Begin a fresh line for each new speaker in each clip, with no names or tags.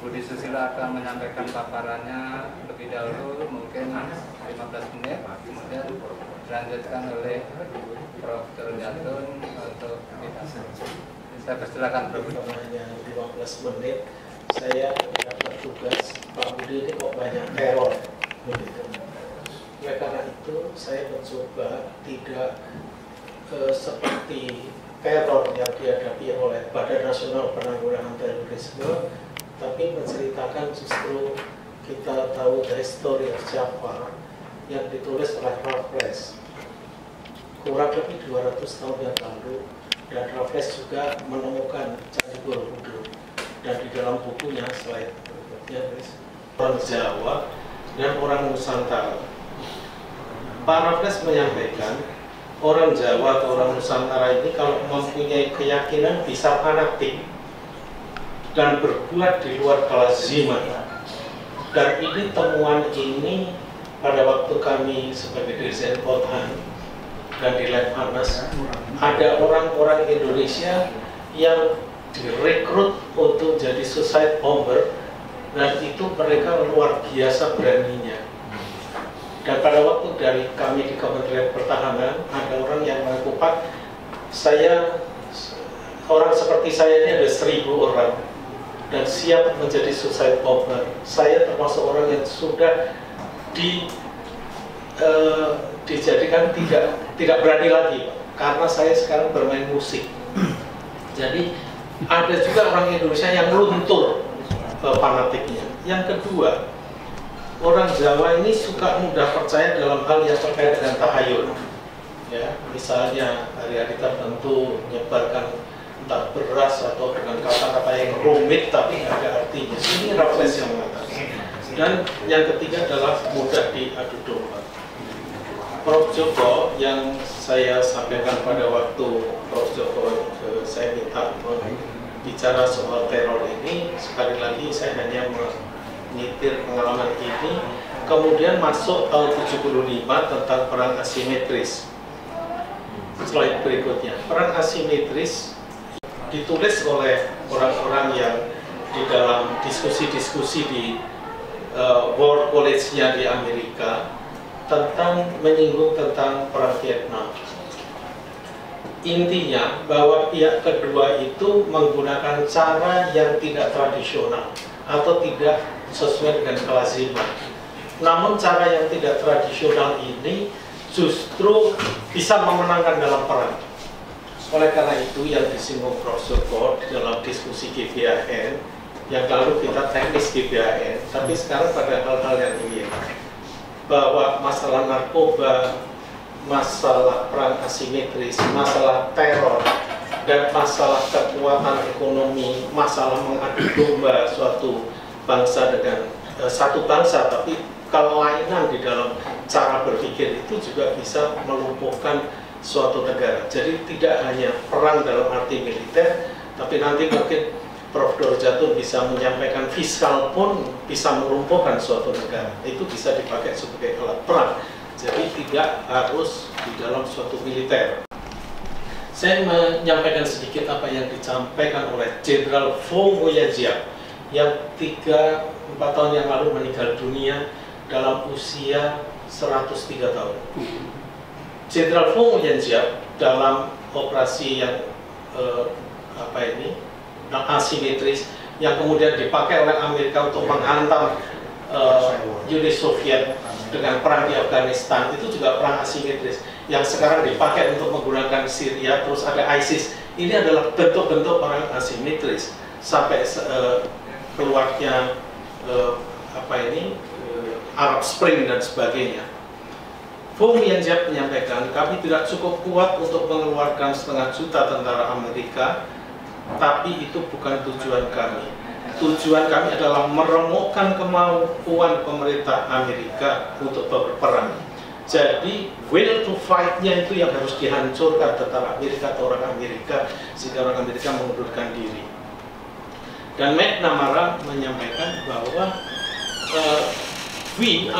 Budi Susilo akan menyampaikan paparannya lebih dahulu, mungkin 15 menit, kemudian dilanjutkan oleh Prof. Jatun untuk pidato. Saya persilakan Prof.
Hanya 15 menit, saya dapat tugas Pak Budi ini kok banyak teror begitu. Oleh karena itu saya mencoba tidak seperti teror yang dihadapi oleh Badan Nasional Penanggulangan Terorisme, tapi menceritakan justru kita tahu the history of Java yang ditulis oleh Raffles kurang lebih 200 tahun yang lalu, dan Raffles juga menemukan Candi Borobudur, dan di dalam bukunya slide berikutnya orang Jawa dan orang Nusantara. Pak Raffles menyampaikan orang Jawa atau orang Nusantara ini kalau mempunyai keyakinan bisa fanatik dan berbuat di luar kelaziman. Dan ini temuan ini pada waktu kami sebagai Dirjen Potan dan di Lemhanas, ada orang-orang Indonesia yang direkrut untuk jadi suicide bomber, dan itu mereka luar biasa beraninya. Dan pada waktu dari kami di Kementerian Pertahanan, ada orang yang mengaku, Pak, orang seperti saya ini ada 1000 orang dan siap menjadi suicide bomber. Saya termasuk orang yang sudah dijadikan tidak berani lagi, Pak, karena saya sekarang bermain musik. Jadi ada juga orang Indonesia yang luntur fanatiknya. Yang kedua, orang Jawa ini suka mudah percaya dalam hal yang terkait dengan tahayul. Ya, misalnya hari-hari tertentu menyebarkan entah beras atau dengan kata-kata yang rumit tapi ada artinya. Ini Raffles yang mengatakan. Dan yang ketiga adalah mudah diadu domba. Prof. Joko yang saya sampaikan pada waktu Prof. Joko saya minta bicara soal teror ini, sekali lagi saya hanya menyitir pengalaman ini. Kemudian masuk tahun 75 tentang perang asimetris. Slide berikutnya, perang asimetris ditulis oleh orang-orang yang di dalam diskusi-diskusi di War College-nya di Amerika menyinggung tentang perang Vietnam. Intinya bahwa pihak kedua itu menggunakan cara yang tidak tradisional atau tidak sesuai dengan kelaziman. Namun cara yang tidak tradisional ini justru bisa memenangkan dalam perang. Oleh karena itu yang disinggung Prof. Joko di dalam diskusi GBHN, yang lalu kita teknis GBHN, tapi sekarang pada hal-hal yang ini, bahwa masalah narkoba, masalah perang asimetris, masalah teror, dan masalah kekuatan ekonomi, masalah mengadu domba suatu bangsa dengan satu bangsa, tapi kelainan di dalam cara berpikir itu juga bisa melumpuhkan suatu negara. Jadi tidak hanya perang dalam arti militer, tapi nanti mungkin Prof. Jatun bisa menyampaikan fiskal pun bisa melumpuhkan suatu negara. Itu bisa dipakai sebagai alat perang. Jadi tidak harus di dalam suatu militer. Saya menyampaikan sedikit apa yang disampaikan oleh Jenderal Fong Huiyanjiap yang 3-4 tahun yang lalu meninggal dunia dalam usia 103 tahun. Jenderal Fong Huiyanjiap dalam operasi yang asimetris yang kemudian dipakai oleh Amerika untuk menghantam Uni Soviet dengan perang di Afghanistan, itu juga perang asimetris yang sekarang dipakai untuk menggunakan Syria, terus ada ISIS. Ini adalah bentuk-bentuk perang asimetris sampai keluarnya Arab Spring dan sebagainya. Fong Huiyanjiap menyampaikan, kami tidak cukup kuat untuk mengeluarkan 500 juta tentara Amerika, tapi itu bukan tujuan kami. Tujuan kami adalah meremukkan kemampuan pemerintah Amerika untuk berperang. Jadi will to fight-nya itu yang harus dihancurkan tentara Amerika atau orang Amerika, sehingga orang Amerika mengundurkan diri. Dan McNamara menyampaikan bahwa we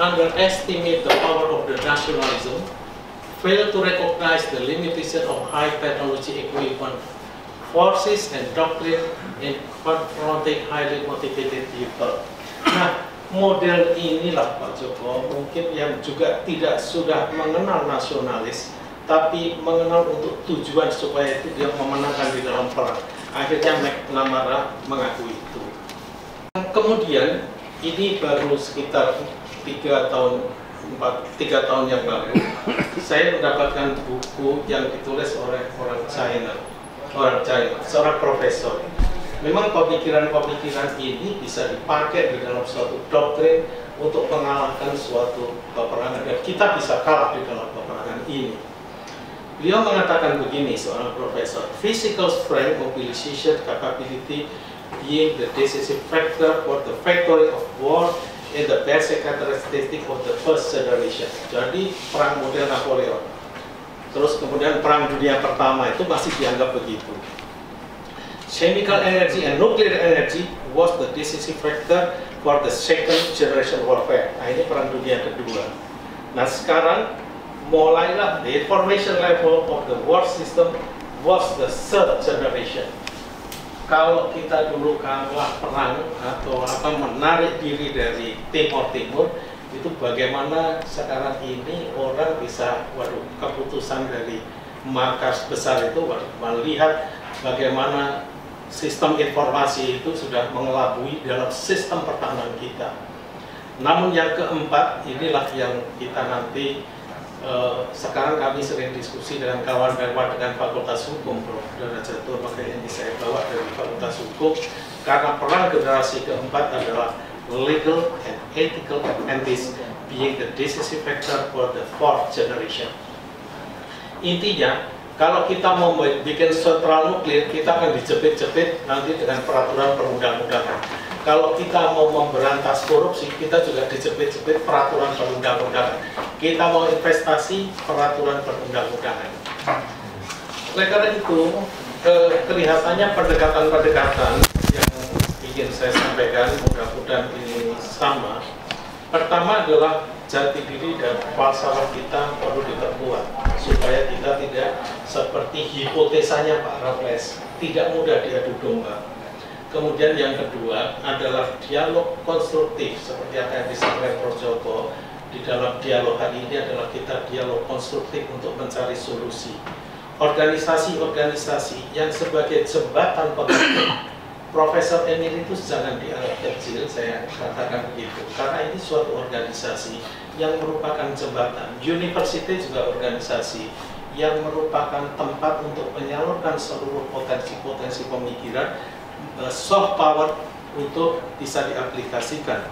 underestimate the power of the nationalism, fail to recognize the limitation of high technology equipment, forces and doctrine in confronting highly motivated people. Nah, model inilah Pak Joko mungkin yang juga tidak sudah mengenal nasionalis, tapi mengenal untuk tujuan supaya itu dia memenangkan di dalam perang. Akhirnya McNamara mengakui itu. Kemudian ini baru sekitar 3 tahun yang lalu, saya mendapatkan buku yang ditulis oleh orang China, seorang profesor. Memang pemikiran-pemikiran ini bisa dipakai di dalam suatu doktrin untuk mengalahkan suatu peperangan, dan kita bisa kalah di dalam peperangan ini. Beliau mengatakan begini, seorang profesor, physical strength mobilization capability being the decisive factor for the victory of war in the basic characteristic of the first generation. Jadi perang model Napoleon. Terus kemudian perang dunia pertama itu masih dianggap begitu. Chemical energy and nuclear energy was the decisive factor for the second generation warfare. Nah, ini perang dunia kedua. Nah, sekarang mulailah the information level of the war system was the third generation. Kalau kita dulu kalah perang atau menarik diri dari Timur itu bagaimana sekarang ini orang bisa keputusan dari markas besar itu melihat bagaimana sistem informasi itu sudah mengelabui dalam sistem pertahanan kita. Namun yang keempat inilah yang kita nanti sekarang kami sering diskusi dengan kawan-kawan dengan Fakultas Hukum, Prof. Derajatun, makanya ini saya bawa dari Fakultas Hukum, karena perang generasi keempat adalah legal and ethical advantage being the decisive factor for the fourth generation. Intinya, kalau kita mau bikin sentral nuklir, kita akan dijepit-jepit nanti dengan peraturan perundang-undangan. Kalau kita mau memberantas korupsi, kita juga dijepit-jepit peraturan perundang-undangan. Kita mau investasi, peraturan perundang-undangan. Oleh karena itu, kelihatannya pendekatan-pendekatan yang ingin saya sampaikan, mudah-mudahan ini sama. Pertama adalah jati diri dan falsafah kita perlu diperkuat, supaya kita tidak seperti hipotesanya Pak Raffles, tidak mudah diadu domba. Kemudian yang kedua adalah dialog konstruktif, seperti apa yang disampaikan Prof. Joko. Di dalam dialog hari ini adalah kita dialog konstruktif untuk mencari solusi. Organisasi-organisasi yang sebagai jembatan penghubung, Profesor Emeritus jangan dianggap kecil, saya katakan begitu, karena ini suatu organisasi yang merupakan jembatan. Universitas juga organisasi yang merupakan tempat untuk menyalurkan seluruh potensi-potensi pemikiran, soft power untuk bisa diaplikasikan,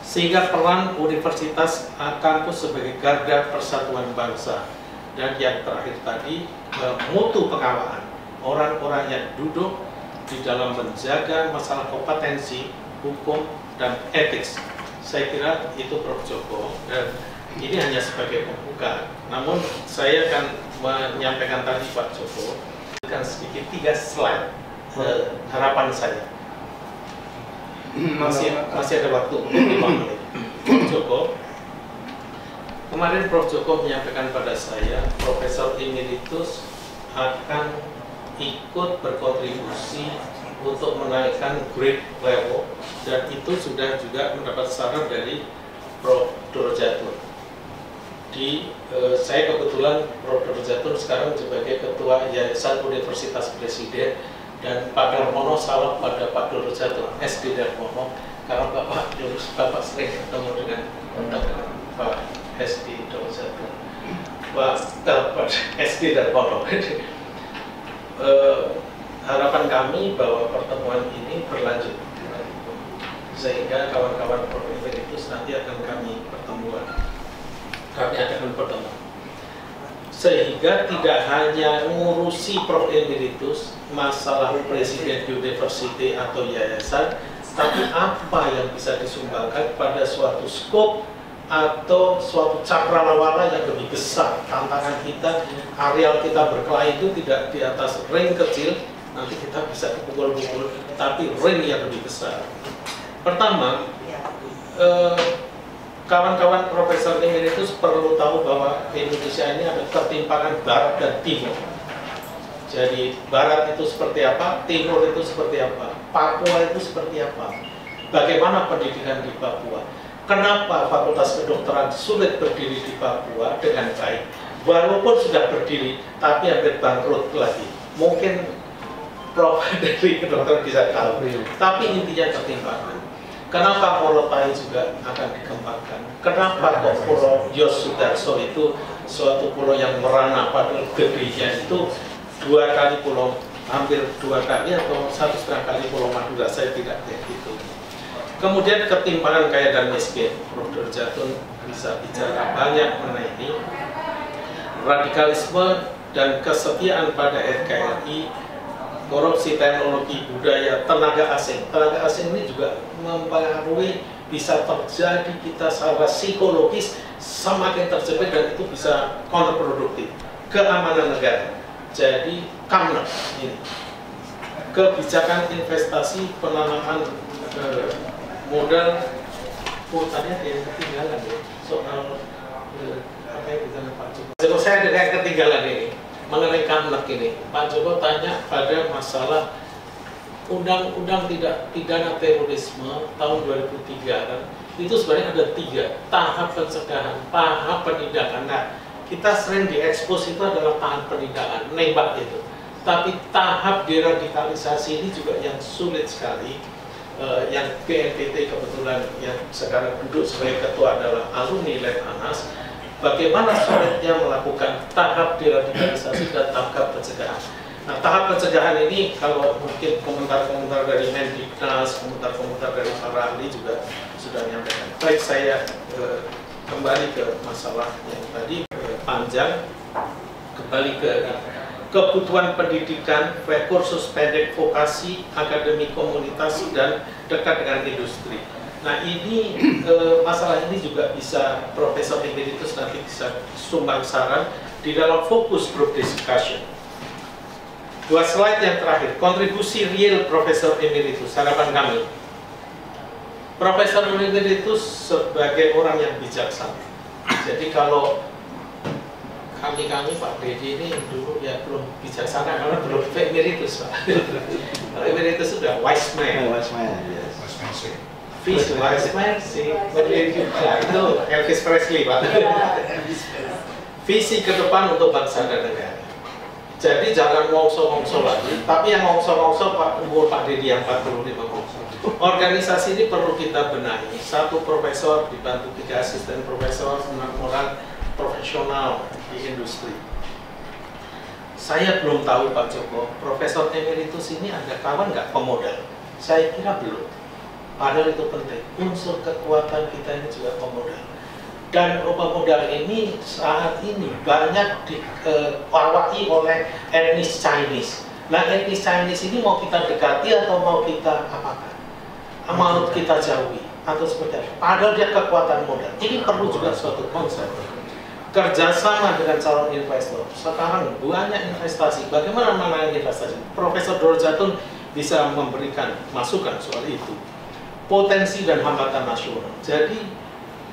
sehingga peran universitas kampus sebagai garda persatuan bangsa. Dan yang terakhir tadi, mutu pengawaan, orang-orang yang duduk di dalam menjaga masalah kompetensi, hukum, dan etik. Saya kira itu Prof. Joko, dan ini hanya sebagai pembuka. Namun saya akan menyampaikan tadi Pak Joko, akan sedikit 3 slide harapan saya. Masih ada waktu untuk 5 menit. Prof. Joko, kemarin Prof. Joko menyampaikan pada saya, Profesor Emeritus akan ikut berkontribusi untuk menaikkan grade level, dan itu sudah juga mendapat saran dari Prof. Derajatun. Saya kebetulan Prof. Derajatun sekarang sebagai Ketua Yayasan Universitas Presiden, dan Pak Darmono salam pada Pak Derajatun, SD Darmono, karena Bapak sering ketemu dengan Pak SD Derajatun, Pak SD Darmono. Harapan kami bahwa pertemuan ini berlanjut, sehingga kawan-kawan Prof. Emeritus nanti akan kami adakan pertemuan, sehingga tidak hanya ngurusi Prof. Emeritus masalah presiden university atau yayasan, tapi apa yang bisa disumbangkan pada suatu skop atau suatu cakrawala yang lebih besar. Tantangan kita, areal kita berkelahi itu tidak di atas ring kecil, nanti kita bisa dipukul-pukul, tapi ring yang lebih besar. Pertama, kawan-kawan Profesor Emeritus perlu tahu bahwa Indonesia ini ada ketimpangan barat dan timur. Jadi Barat itu seperti apa, Timur itu seperti apa, Papua itu seperti apa, bagaimana pendidikan di Papua. Kenapa Fakultas Kedokteran sulit berdiri di Papua dengan baik? Walaupun sudah berdiri, tapi hampir bangkrut lagi. Mungkin Prof dari kedokteran bisa tahu. Tapi intinya ketimpangan. Kenapa Morotai juga akan dikembangkan? Kenapa kok Pulau Yos Sudarso itu suatu pulau yang merana, padahal gedenya itu 2 kali pulau, hampir 2 kali atau 1,5 kali Pulau Madura, saya tidak begitu. Kemudian ketimpangan kaya dan miskin, Prof. Jatun bisa bicara banyak mengenai ini. Radikalisme dan kesetiaan pada NKRI, korupsi teknologi, budaya, tenaga asing. Tenaga asing ini juga mempengaruhi, bisa terjadi kita secara psikologis semakin terjepit dan itu bisa kontraproduktif. Keamanan negara. Jadi KAMNEP ini. Kebijakan investasi penanaman modal, tadi ada yang ketinggalan ya, soal apa yang bisa Pak Joko. Jadi saya ada yang ketinggalan ini mengenai KAMNEP ini. Pak Joko tanya pada masalah Undang-Undang Tidak Pidana Terorisme tahun 2003 kan, itu sebenarnya ada 3 tahap pencegahan, tahap penindakan. Nah, kita sering diekspos itu adalah tahap penindakan, nembak itu. Tapi tahap deradikalisasi ini juga yang sulit sekali. Yang BNPT kebetulan yang sekarang duduk sebagai ketua adalah alumni Lemhanas. Bagaimana sulitnya melakukan tahap deradikalisasi dan tahap pencegahan. Nah, tahap pencegahan ini kalau mungkin komentar-komentar dari Mendiknas, komentar-komentar dari para ahli juga sudah menyampaikan. Baik, saya kembali ke masalah yang tadi panjang, kembali ke kebutuhan pendidikan, kursus pendek vokasi, akademi komunitas, dan dekat dengan industri. Nah, ini masalah ini juga bisa Profesor Emeritus nanti bisa sumbang saran di dalam fokus group discussion. 2 slide yang terakhir, kontribusi real Profesor Emeritus, harapan kami. Profesor Emeritus sebagai orang yang bijaksana. Jadi kalau kami Pak Dedi ini dulu ya belum bijaksana karena belum emeritus Pak. Kalau emeritus sudah wise man.
Wise man, yes.
Wise man sih. Itu Elvis Presley Pak. Visi ke depan untuk bangsa dan negara. Jadi jangan ngongso-ngongso lagi, tapi yang ngongso-ngongso umur Pak Dedi yang 45 ngongso. Organisasi ini perlu kita benahi. 1 profesor dibantu 3 asisten profesor, 6 orang profesional di industri. Saya belum tahu Pak Joko, Profesor Emeritus ini ada kawan nggak pemodal? Saya kira belum. Padahal itu penting. Unsur kekuatan kita ini juga pemodal. Dan pemodal ini saat ini banyak diawaki oleh etnis Chinese. Nah, etnis Chinese ini mau kita dekati atau mau kita apakan? Mau kita jauhi atau seperti apa? Padahal dia kekuatan modal. Ini perlu juga suatu konsep. Kerjasama dengan calon investor. Sekarang banyak investasi. Bagaimana menangani investasi? Profesor Doro Jatun bisa memberikan masukan soal itu. Potensi dan hambatan nasional. Jadi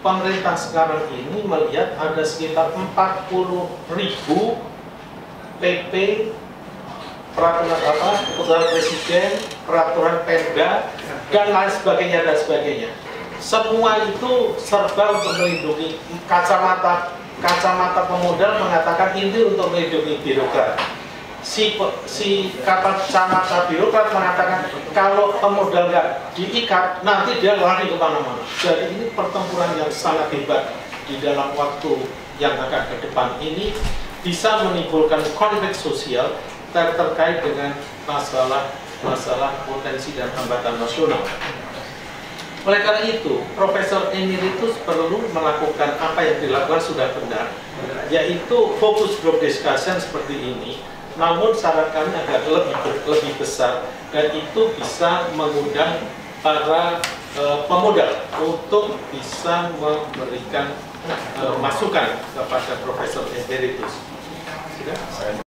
pemerintah sekarang ini melihat ada sekitar 40.000 PP, peraturan keputusan presiden, peraturan Pemda, dan lain sebagainya dan sebagainya. Semua itu serba untuk melindungi kacamata pemodal mengatakan ini untuk melindungi birokrat. Si kacamata birokrat mengatakan kalau pemodal nggak diikat nanti dia lari kemana-mana. Jadi ini pertempuran yang sangat hebat di dalam waktu yang akan ke depan ini bisa menimbulkan konflik sosial terkait dengan masalah potensi dan hambatan nasional. Oleh karena itu, Profesor Emeritus perlu melakukan apa yang dilakukan sudah benar, yaitu fokus group discussion seperti ini, namun syarat kami agak lebih besar, dan itu bisa mengundang para pemodal untuk bisa memberikan masukan kepada Profesor Emeritus. Sudah?